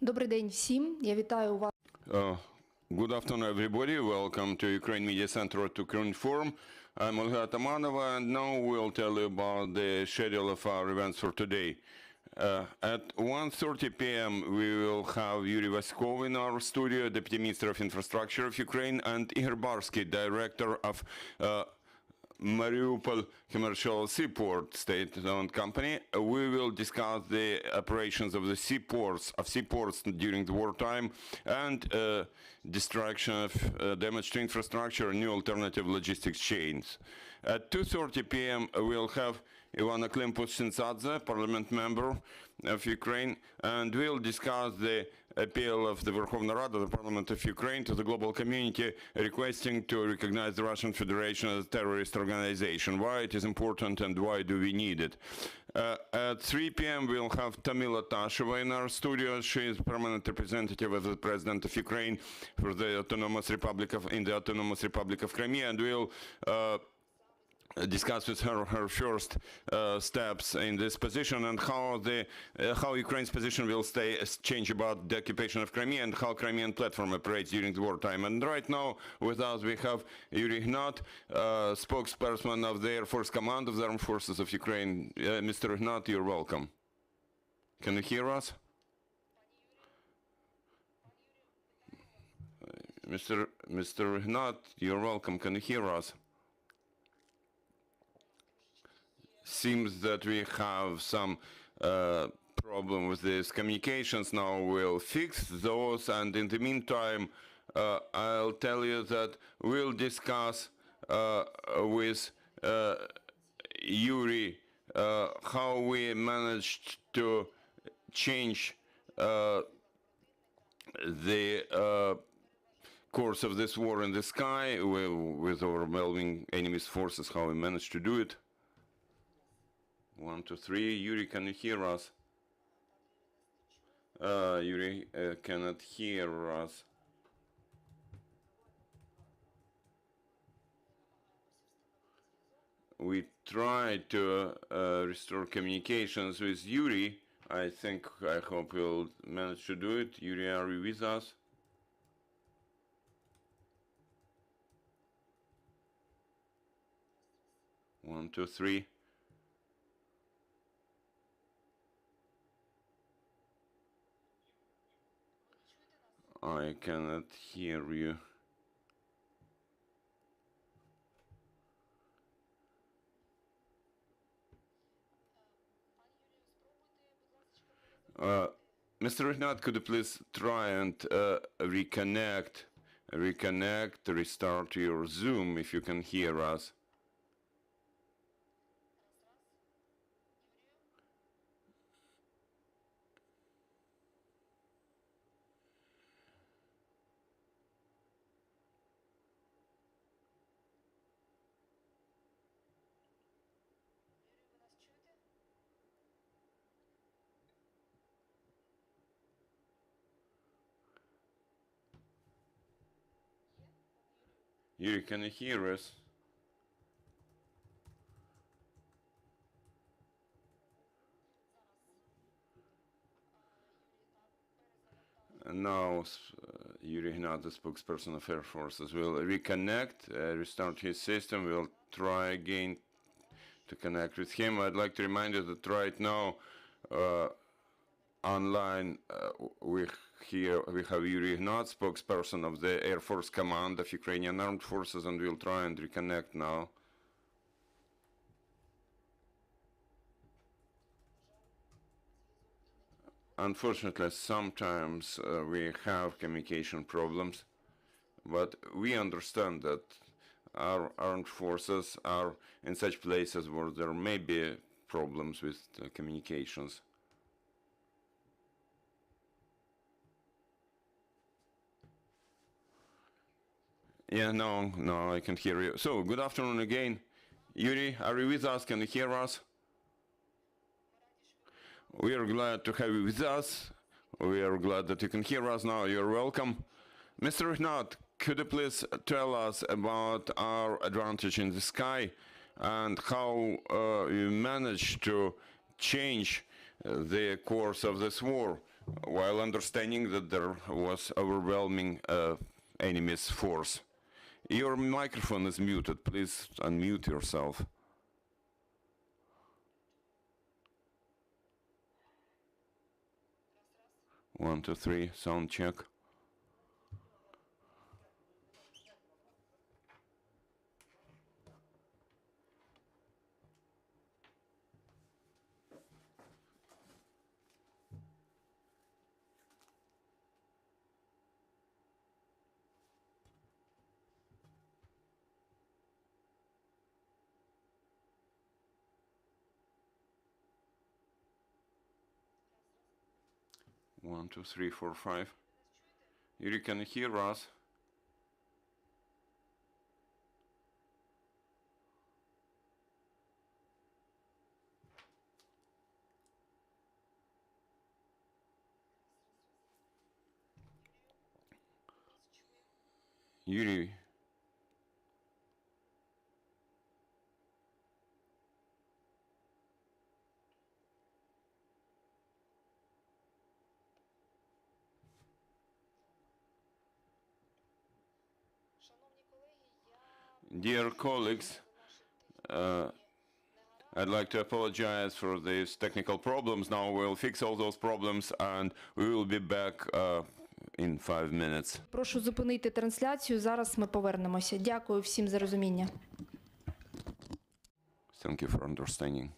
Добрий день всім. Я вітаю вас. Good afternoon, everybody. Welcome to Ukraine Media Center at Ukraine Forum. I'm Olga Atamanova, and now we'll tell you about the schedule of our events for today. At 1:30 p.m., we will have Yuriy in our studio, Deputy Minister of Infrastructure of Ukraine, and Igor Barsky, Director of Mariupol Commercial Seaport, state-owned company. We will discuss the operations of the seaports during the wartime and destruction of damage to infrastructure and new alternative logistics chains. At 2:30 p.m. we'll have Ivana Klimpus-Sinsadze, Parliament member of Ukraine, and we'll discuss the appeal of the Verkhovna Rada, the Parliament of Ukraine, to the global community requesting to recognize the Russian Federation as a terrorist organization. Why it is important and why do we need it? At 3 p.m. we'll have Tamila Tasheva in our studio. She is permanent representative of the President of Ukraine for the Autonomous Republic of Crimea, and we'll discuss with her first steps in this position and how Ukraine's position will change about the occupation of Crimea and how Crimean platform operates during the wartime. And right now with us we have Yuriy Ihnat, spokesperson of the Air Force Command of the Armed Forces of Ukraine. Mr. Ihnat, you're welcome. Can you hear us? Mr. Ihnat, you're welcome. Can you hear us? Seems that we have some problem with these communications. Now we'll fix those, and in the meantime I'll tell you that we'll discuss with Yuriy how we managed to change the course of this war in the sky with overwhelming enemy's forces, how we managed to do it. 1, 2, 3. Yuriy, can you hear us? Yuriy cannot hear us. We tried to restore communications with Yuriy. I hope we'll manage to do it. Yuriy, are you with us? One, two, three. I cannot hear you. Mr. Ihnat, could you please try and restart your Zoom if you can hear us? Yuriy, can you hear us? Now Yuriy Ihnat, the spokesperson of Air Forces, will reconnect, restart his system. We'll try again to connect with him. I'd like to remind you that right now online we have Yuriy Ihnat, spokesperson of the Air Force Command of Ukrainian Armed Forces, and we'll try and reconnect now. Unfortunately, sometimes we have communication problems, but we understand that our armed forces are in such places where there may be problems with communications. Yeah, no, I can hear you. So, good afternoon again. Yuriy, are you with us? Can you hear us? We are glad to have you with us. We are glad that you can hear us now. You're welcome. Mr. Ihnat, could you please tell us about our advantage in the sky and how you managed to change the course of this war while understanding that there was overwhelming enemy's force. Your microphone is muted. Please unmute yourself. One, two, three, sound check. One, two, three, four, five. Yuriy, can you hear us? Yuriy. Dear colleagues, I'd like to apologize for these technical problems. Now we'll fix all those problems and we will be back in 5 minutes. Прошу зупинити трансляцію. Зараз ми повернемося. Дякую всім за розуміння. Thank you for understanding.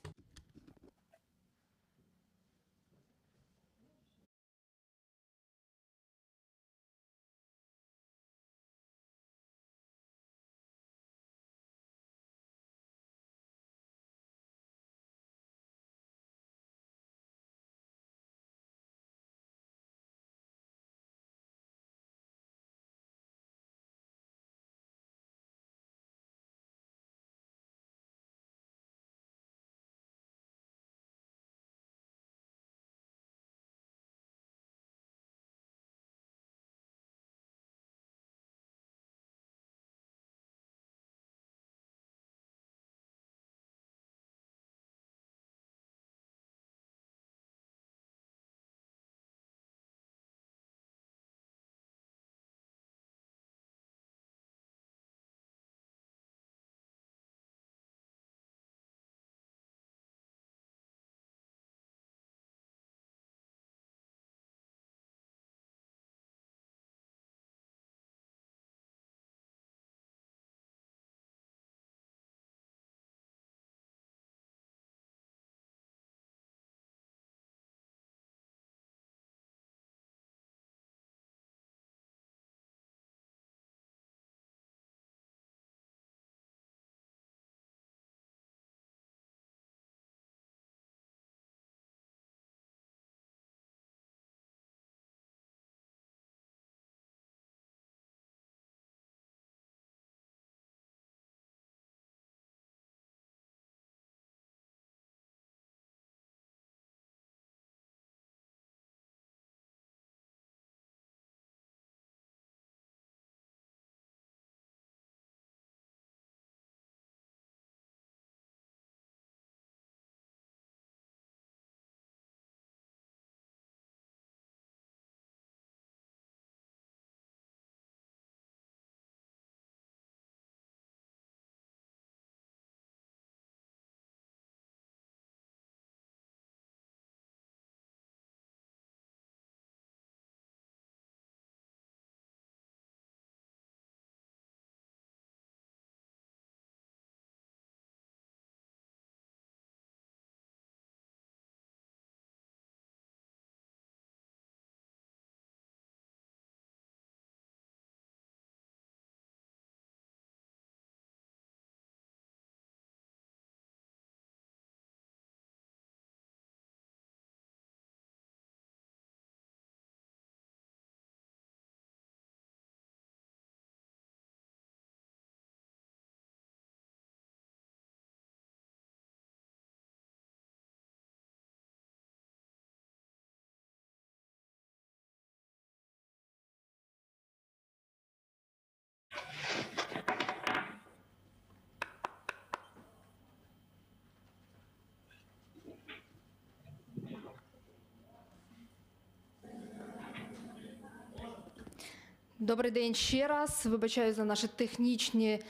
Добрий день ще раз. Вибачаю за наші технічні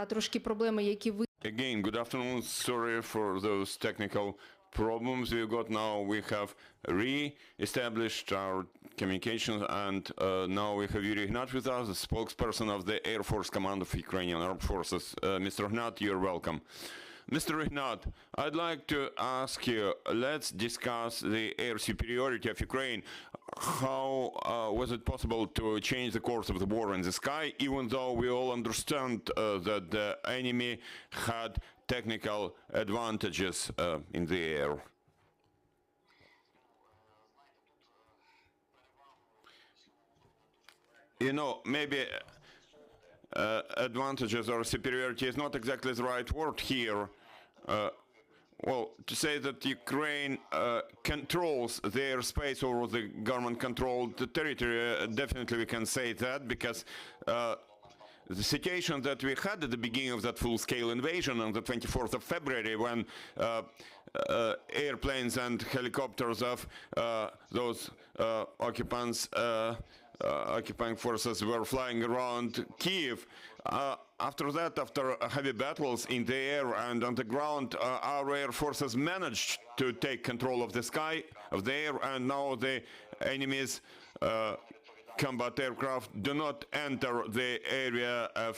трошки проблеми, які ви Again, good afternoon. Sorry for those technical problems we got now. We have re-established our communications, and now we have Yuriy Ihnat with us, the spokesperson of the Air Force Command of Ukrainian Armed Forces. Mr. Ihnat, you're welcome. Mr. Ihnat, I'd like to ask you, let's discuss the air superiority of Ukraine. How was it possible to change the course of the war in the sky, even though we all understand that the enemy had technical advantages in the air? You know, maybe advantages or superiority is not exactly the right word here. Well, to say that Ukraine controls the airspace over the government-controlled territory, definitely we can say that, because the situation that we had at the beginning of that full-scale invasion on the 24th of February, when airplanes and helicopters of those occupying forces were flying around Kyiv. After that, after heavy battles in the air and on the ground, our air forces managed to take control of the sky, of the air, and now the enemy's combat aircraft do not enter the area of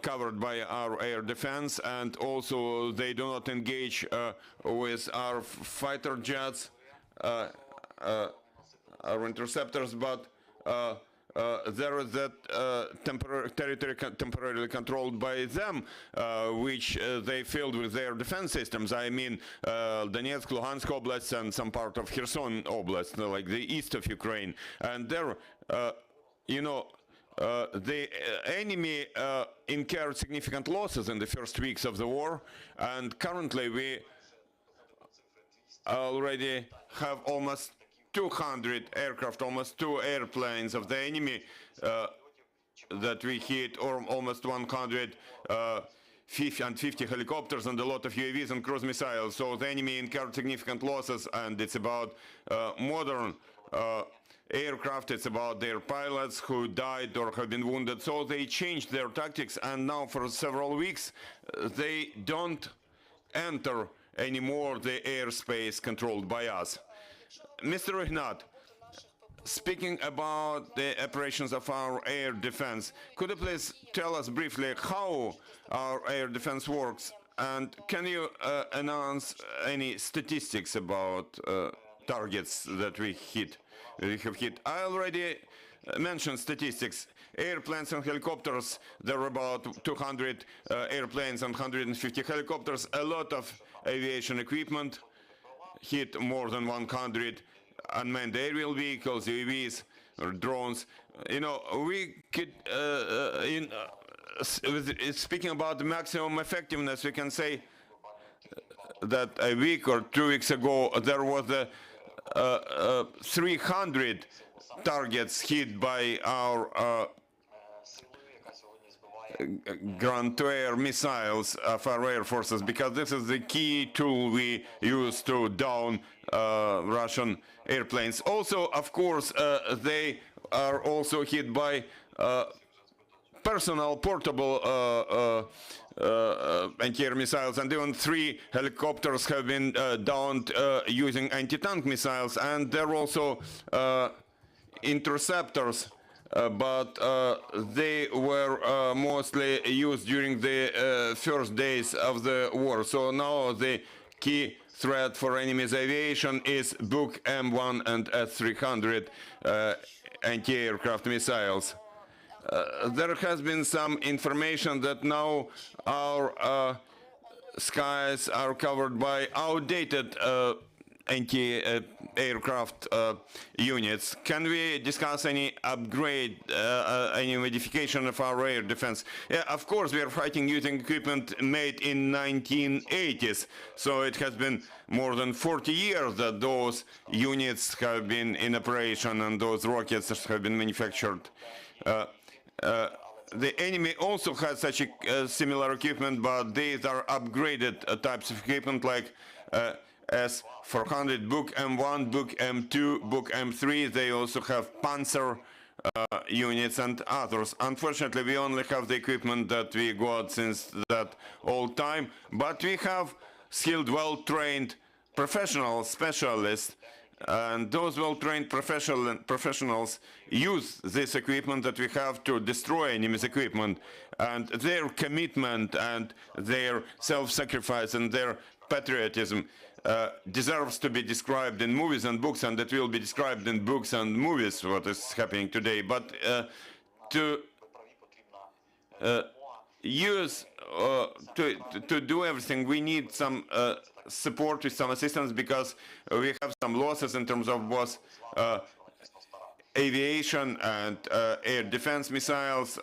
covered by our air defense, and also they do not engage with our fighter jets, our interceptors, but there is that territory temporarily controlled by them, which they filled with their defense systems. I mean, Donetsk, Luhansk Oblast, and some part of Kherson Oblast, like the east of Ukraine. And there, you know, the enemy incurred significant losses in the first weeks of the war, and currently we already have almost 200 aircraft, almost 2 airplanes of the enemy that we hit, or almost 150 helicopters and a lot of UAVs and cruise missiles. So the enemy incurred significant losses, and it's about modern aircraft, it's about their pilots who died or have been wounded. So they changed their tactics, and now for several weeks they don't enter anymore the airspace controlled by us. Mr. Ihnat, speaking about the operations of our air defense, could you please tell us briefly how our air defense works, and can you announce any statistics about targets that we have hit? I already mentioned statistics. Airplanes and helicopters, there are about 200 airplanes and 150 helicopters, a lot of aviation equipment, hit more than 100 unmanned aerial vehicles, UAVs, or drones. You know, we could, speaking about the maximum effectiveness, we can say that a week or 2 weeks ago there was 300 targets hit by our ground-to-air missiles of our air forces, because this is the key tool we use to down Russian airplanes. Also, of course, they are also hit by personal portable anti-air missiles, and even 3 helicopters have been downed using anti-tank missiles, and there are also interceptors, but they were mostly used during the first days of the war. So now the key threat for enemy's aviation is Buk M1 and S-300 anti-aircraft missiles. There has been some information that now our skies are covered by outdated anti-aircraft units. Can we discuss any upgrade, any modification of our air defense? Yeah, of course, we are fighting using equipment made in 1980s, so it has been more than 40 years that those units have been in operation and those rockets have been manufactured. The enemy also has such a similar equipment, but these are upgraded types of equipment, like S-400, Buk M1, Buk M2, Buk M3. They also have Panzer units and others. Unfortunately, we only have the equipment that we got since that old time, but we have skilled, well-trained professional specialists, and those well-trained professionals use this equipment that we have to destroy enemy's equipment, and their commitment and their self-sacrifice and their patriotism deserves to be described in movies and books, and it will be described in books and movies what is happening today. But to use to do everything, we need some support with some assistance, because we have some losses in terms of both aviation and air defense missiles,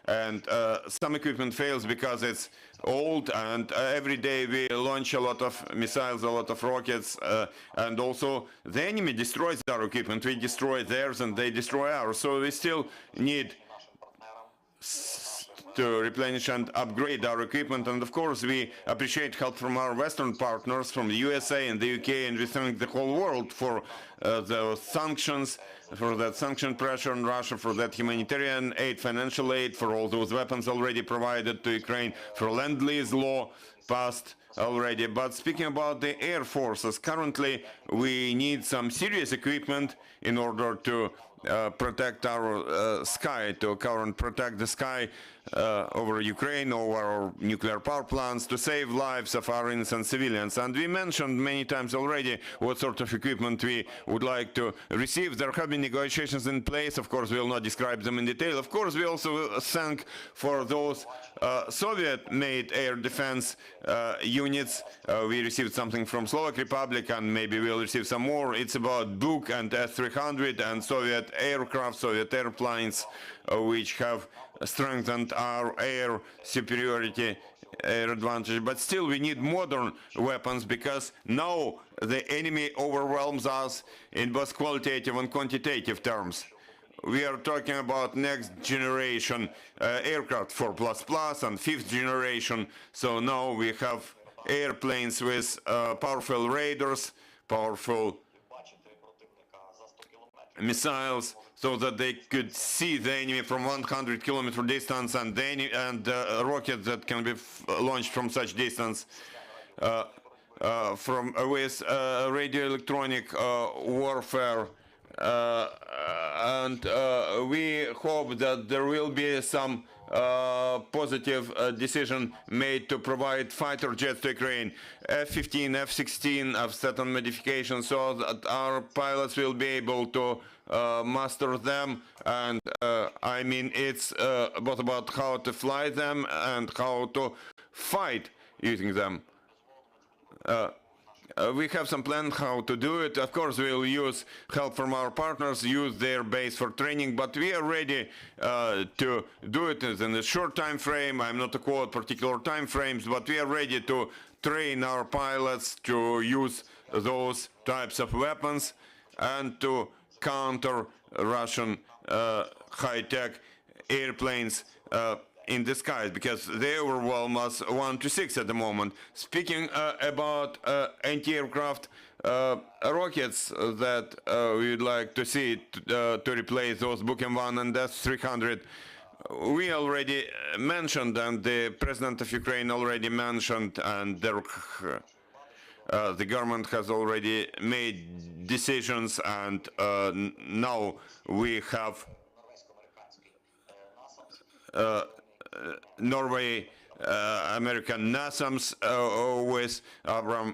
and some equipment fails because it's old, and every day we launch a lot of missiles, a lot of rockets, and also the enemy destroys our equipment. We destroy theirs and they destroy ours, so we still need to replenish and upgrade our equipment. And of course we appreciate help from our Western partners, from the USA and the UK, and we thank the whole world for the sanctions, for that sanction pressure on Russia, for that humanitarian aid, financial aid, for all those weapons already provided to Ukraine, for Lend-Lease law passed already. But speaking about the air forces, currently we need some serious equipment in order to protect our sky, to protect the sky over Ukraine, over our nuclear power plants, to save lives of our innocent civilians. And we mentioned many times already what sort of equipment we would like to receive. There have been negotiations in place. Of course, we will not describe them in detail. Of course, we also thank for those Soviet-made air defense units. We received something from Slovak Republic, and maybe we'll receive some more. It's about Buk and S-300 and Soviet aircraft, Soviet airplanes, which have strengthened our air superiority, air advantage. But still we need modern weapons, because now the enemy overwhelms us in both qualitative and quantitative terms. We are talking about next generation aircraft, 4++ and 5th generation. So now we have airplanes with powerful radars, powerful missiles, so that they could see the enemy from 100-kilometer distance, and rockets that can be launched from such distance, with radio electronic warfare. And we hope that there will be some positive decision made to provide fighter jets to Ukraine. F-15, F-16 have certain modifications, so that our pilots will be able to master them. And I mean, it's both about how to fly them and how to fight using them. We have some plan how to do it. Of course, we'll use help from our partners, use their base for training, but we are ready to do it in a short time frame. I'm not to quote particular time frames, but we are ready to train our pilots to use those types of weapons and to counter Russian high-tech airplanes in the skies, because they overwhelm us 1-6 at the moment. Speaking about anti-aircraft rockets that we would like to see to replace those Buk M1 and S-300, we already mentioned, and the President of Ukraine already mentioned, and the government has already made decisions, and now we have Norway, American NASAMS with Abram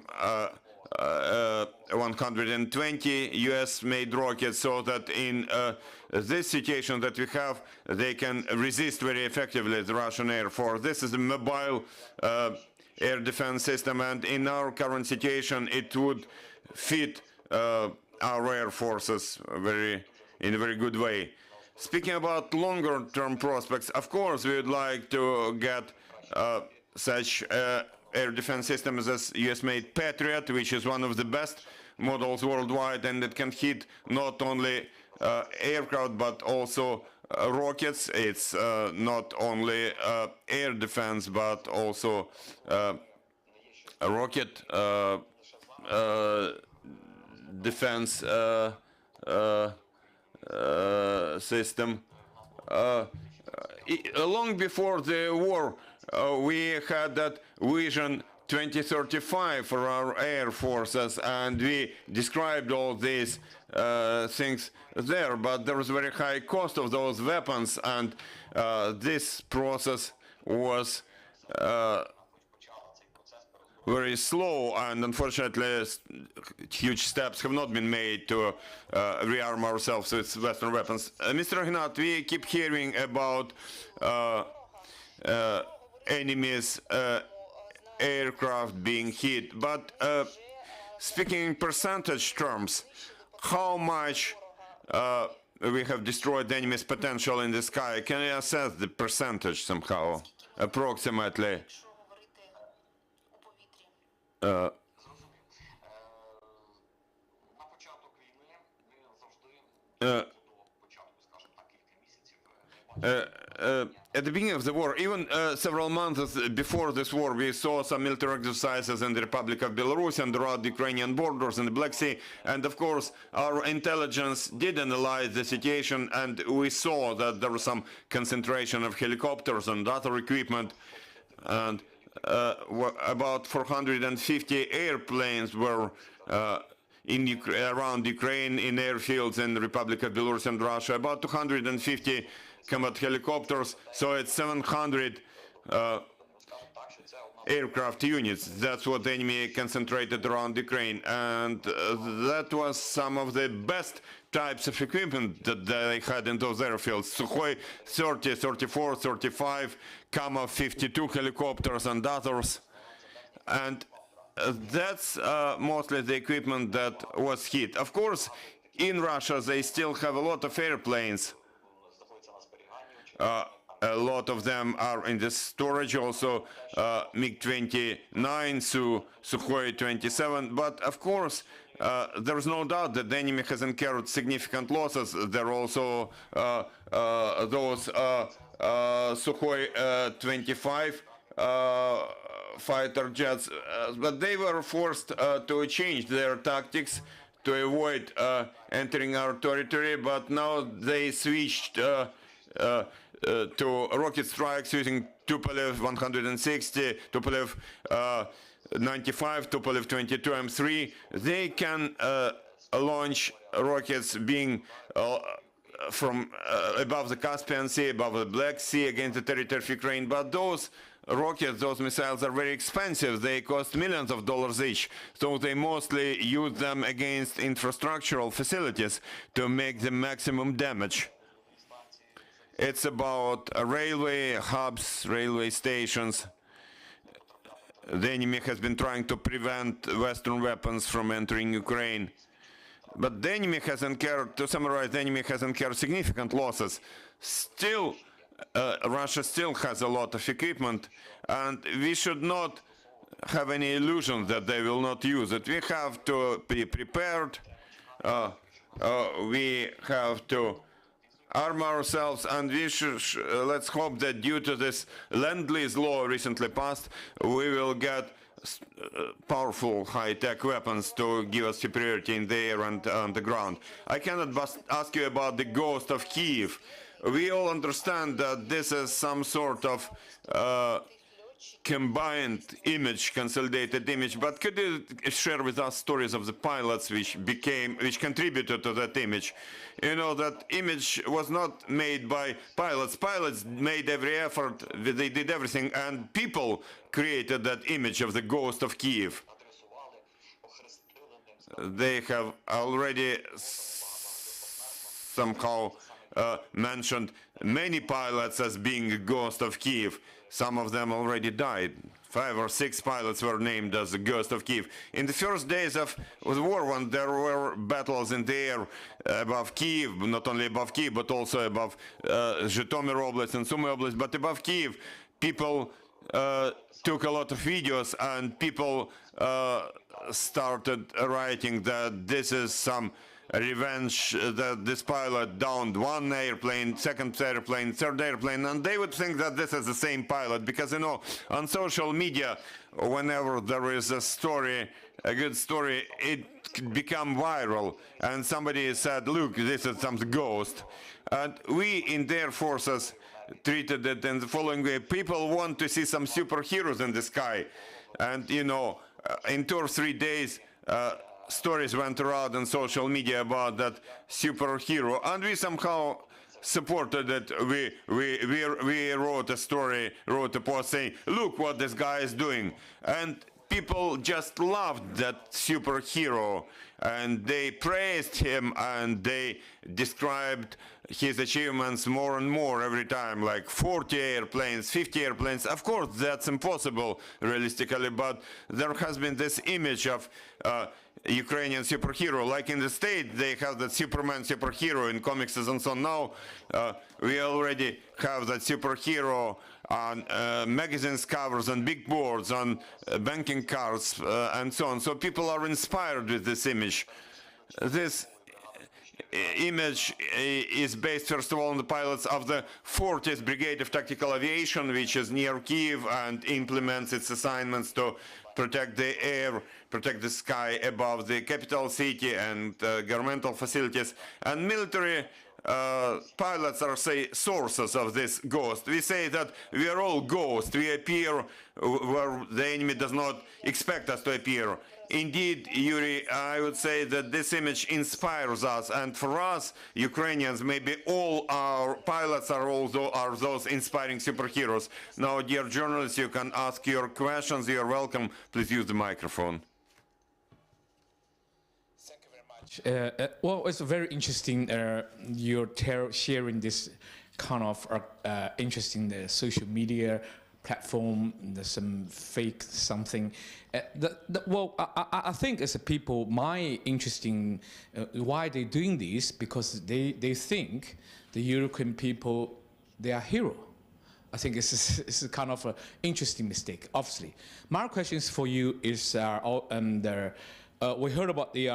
120 US-made rockets, so that in this situation that we have, they can resist very effectively the Russian Air Force. This is a mobile air defense system, and in our current situation, it would fit our air forces in a very good way. Speaking about longer-term prospects, of course, we would like to get such air defense systems as US-made Patriot, which is one of the best models worldwide, and it can hit not only aircraft but also rockets. It's not only air defense but also a rocket defense system. Long before the war, we had that vision 2035 for our air forces, and we described all these things there, but there was very high cost of those weapons, and this process was very slow, and unfortunately huge steps have not been made to rearm ourselves with Western weapons. Mr. Ihnat, we keep hearing about enemy's aircraft being hit, but speaking in percentage terms, how much we have destroyed the enemy's potential in the sky? Can you assess the percentage somehow, approximately? At the beginning of the war, even several months before this war, we saw some military exercises in the Republic of Belarus and around the Ukrainian borders in the Black Sea. And of course, our intelligence did analyze the situation, and we saw that there was some concentration of helicopters and other equipment, and about 450 airplanes were around Ukraine in airfields in the Republic of Belarus and Russia, about 250 combat helicopters, so it's 700 aircraft units. That's what the enemy concentrated around Ukraine, and that was some of the best types of equipment that they had in those airfields. Sukhoi 30, 34, 35, Kama 52 helicopters and others, and that's mostly the equipment that was hit. Of course, in Russia they still have a lot of airplanes. A lot of them are in the storage, also MiG-29, Sukhoi 27, but of course there's no doubt that the enemy has incurred significant losses. There are also those Sukhoi 25 fighter jets, but they were forced to change their tactics to avoid entering our territory, but now they switched to rocket strikes using Tupolev 160, Tupolev 95, Tupolev 22 M3. They can launch rockets being from above the Caspian Sea, above the Black Sea against the territory of Ukraine, but those rockets, those missiles are very expensive. They cost millions of dollars each, so they mostly use them against infrastructural facilities to make the maximum damage. It's about railway hubs, railway stations. The enemy has been trying to prevent Western weapons from entering Ukraine. But the enemy has incurred, to summarize, the enemy has incurred significant losses. Still, Russia still has a lot of equipment, and we should not have any illusion that they will not use it. We have to be prepared. We have to arm ourselves, and we should, let's hope that due to this Lend-Lease law recently passed, we will get powerful high-tech weapons to give us superiority in the air and on the ground. I cannot ask you about the ghost of Kyiv. We all understand that this is some sort of combined image, consolidated image, but could you share with us stories of the pilots which contributed to that image? You know, that image was not made by pilots. Pilots made every effort, they did everything, and people created that image of the ghost of Kyiv. They have already somehow mentioned many pilots as being a ghost of Kyiv. Some of them already died. 5 or 6 pilots were named as the ghost of Kyiv. In the first days of the war, when there were battles in the air above Kyiv, not only above Kyiv, but also above Zhytomyr Oblast and Sumy Oblast, but above Kyiv, people took a lot of videos, and people started writing that this is some revenge, that this pilot downed one airplane, second airplane, third airplane, and they would think that this is the same pilot, because, you know, on social media, whenever there is a story a good story, it became viral, and somebody said, look, this is some ghost. And we in the Air Forces treated it in the following way. People want to see some superheroes in the sky. And, you know, in 2 or 3 days, stories went around on social media about that superhero. And we somehow supported it. We wrote a story, wrote a post saying, look what this guy is doing. And people just loved that superhero, and they praised him, and they described his achievements more and more every time, like 40 airplanes, 50 airplanes. Of course, that's impossible realistically, but there has been this image of Ukrainian superhero. Like in the States, they have that Superman superhero in comics and so on. Now, we already have that superhero on magazines covers, on big boards, on banking cards, and so on. So people are inspired with this image. This image is based, first of all, on the pilots of the 40th Brigade of Tactical Aviation, which is near Kyiv and implements its assignments to protect the air, protect the sky above the capital city and governmental facilities. And military pilots are, say, sources of this ghost. We say that we are all ghosts. We appear where the enemy does not expect us to appear. Indeed, Yuriy, I would say that this image inspires us, and for us, Ukrainians, maybe all our pilots are those inspiring superheroes. Now, dear journalists, you can ask your questions. You're welcome. Please use the microphone. Thank you very much. Well, it's very interesting. You're sharing this kind of interesting social media platform. There's some fake something. Well, I think as a people, my interesting why they're doing this, because they think the European people, they are hero. I think it's a kind of an interesting mistake, obviously. My question for you is, we heard about the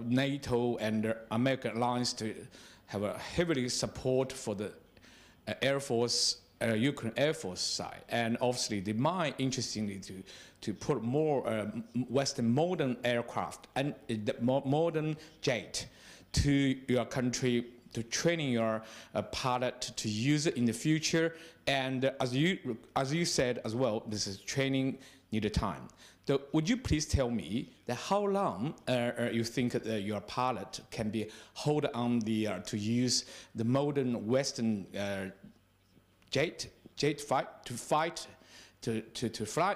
NATO and the American alliance to have a heavily support for the Air Force, Ukraine Air Force side, and obviously they might interestingly to put more Western modern aircraft and the modern jet to your country, to training your pilot to use it in the future. And as you said as well, this is training needed time. So would you please tell me that how long you think your pilot can be hold on the to use the modern Western jet fight to fly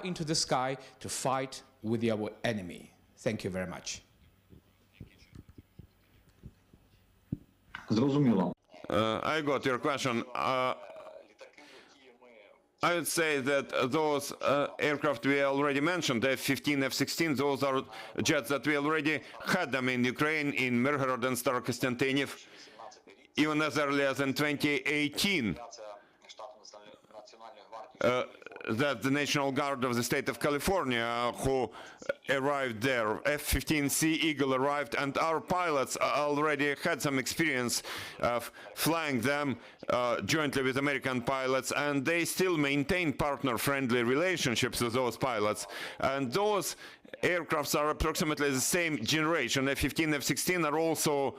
into the sky to fight with your enemy? Thank you very much. Зрозуміло. I got your question. I would say that those aircraft we already mentioned, F-15, F-16, those are jets that we already had them in Ukraine, in Myrhorod and Starokostantiniev, even as early as in 2018. That the National Guard of the state of California who arrived there. F-15C Eagle arrived, and our pilots already had some experience of flying them jointly with American pilots, and they still maintain partner-friendly relationships with those pilots. And those aircrafts are approximately the same generation. F-15, F-16 are also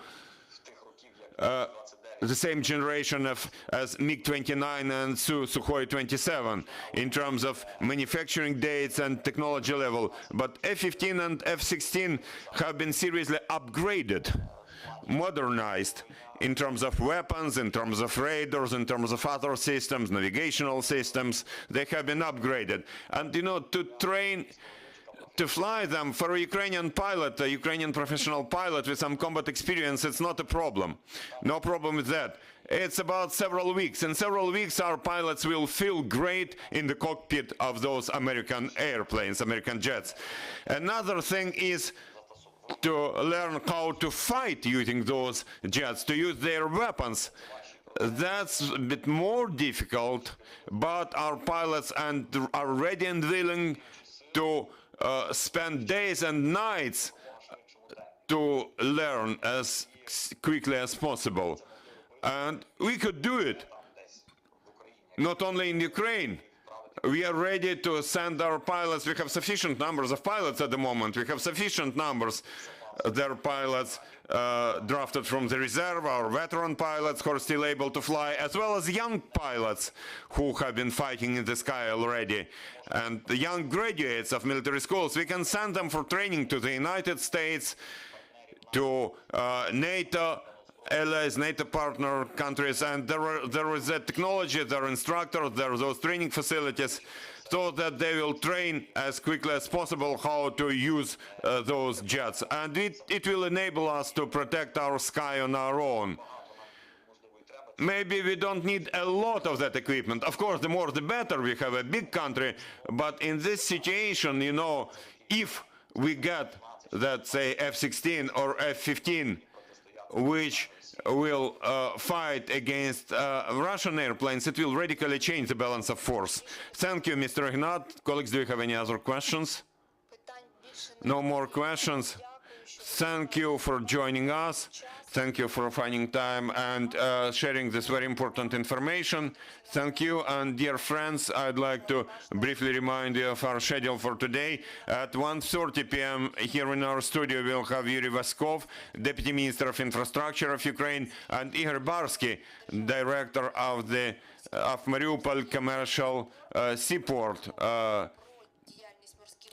the same generation as MiG-29 and Sukhoi 27 in terms of manufacturing dates and technology level. But F-15 and F-16 have been seriously upgraded, modernized in terms of weapons, in terms of radars, in terms of other systems, navigational systems. They have been upgraded. And, you know, to fly them for a Ukrainian pilot, a Ukrainian professional pilot with some combat experience, it's not a problem. No problem with that. It's about several weeks. In several weeks, our pilots will feel great in the cockpit of those American airplanes, American jets. Another thing is to learn how to fight using those jets, to use their weapons. That's a bit more difficult, but our pilots are ready and willing to spend days and nights to learn as quickly as possible. And we could do it, not only in Ukraine, we are ready to send our pilots. We have sufficient numbers of pilots at the moment. We have sufficient numbers. Their pilots drafted from the reserve, our veteran pilots who are still able to fly, as well as young pilots who have been fighting in the sky already. And the young graduates of military schools, we can send them for training to the United States, to NATO allies, NATO partner countries, and there is a technology, there are instructors, there are those training facilities, so that they will train as quickly as possible how to use those jets. And it will enable us to protect our sky on our own. Maybe we don't need a lot of that equipment. Of course, the more the better. We have a big country, but in this situation, you know, if we get that, say, F-16 or F-15, which will fight against Russian airplanes, it will radically change the balance of force. Thank you, Mr. Ihnat. Colleagues, do you have any other questions? No more questions. Thank you for joining us. Thank you for finding time and sharing this very important information. Thank you. And dear friends, I'd like to briefly remind you of our schedule for today. At 1:30 p.m. here in our studio, we'll have Yuriy, Deputy Minister of Infrastructure of Ukraine, and Igor Barsky, Director of the Mariupol Commercial Seaport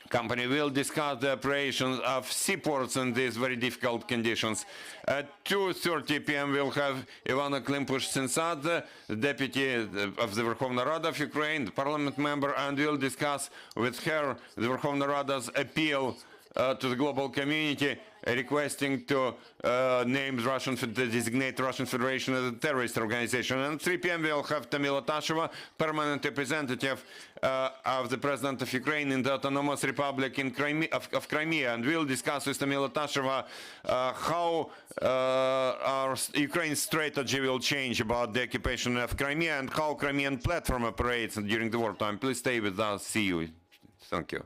Company. Will discuss the operations of seaports in these very difficult conditions. At 2:30 p.m. we'll have Ivana Klimpush-Synsadze, Deputy of the Verkhovna Rada of Ukraine, the Parliament member, and we'll discuss with her the Verkhovna Rada's appeal to the global community requesting to designate Russian Federation as a terrorist organization. And at 3 p.m. we'll have Tamila Tasheva, permanent representative of the President of Ukraine in the Autonomous Republic of Crimea, and we'll discuss with Tamila Tasheva how our Ukraine's strategy will change about the occupation of Crimea and how Crimean platform operates during the wartime. Please stay with us. See you. Thank you.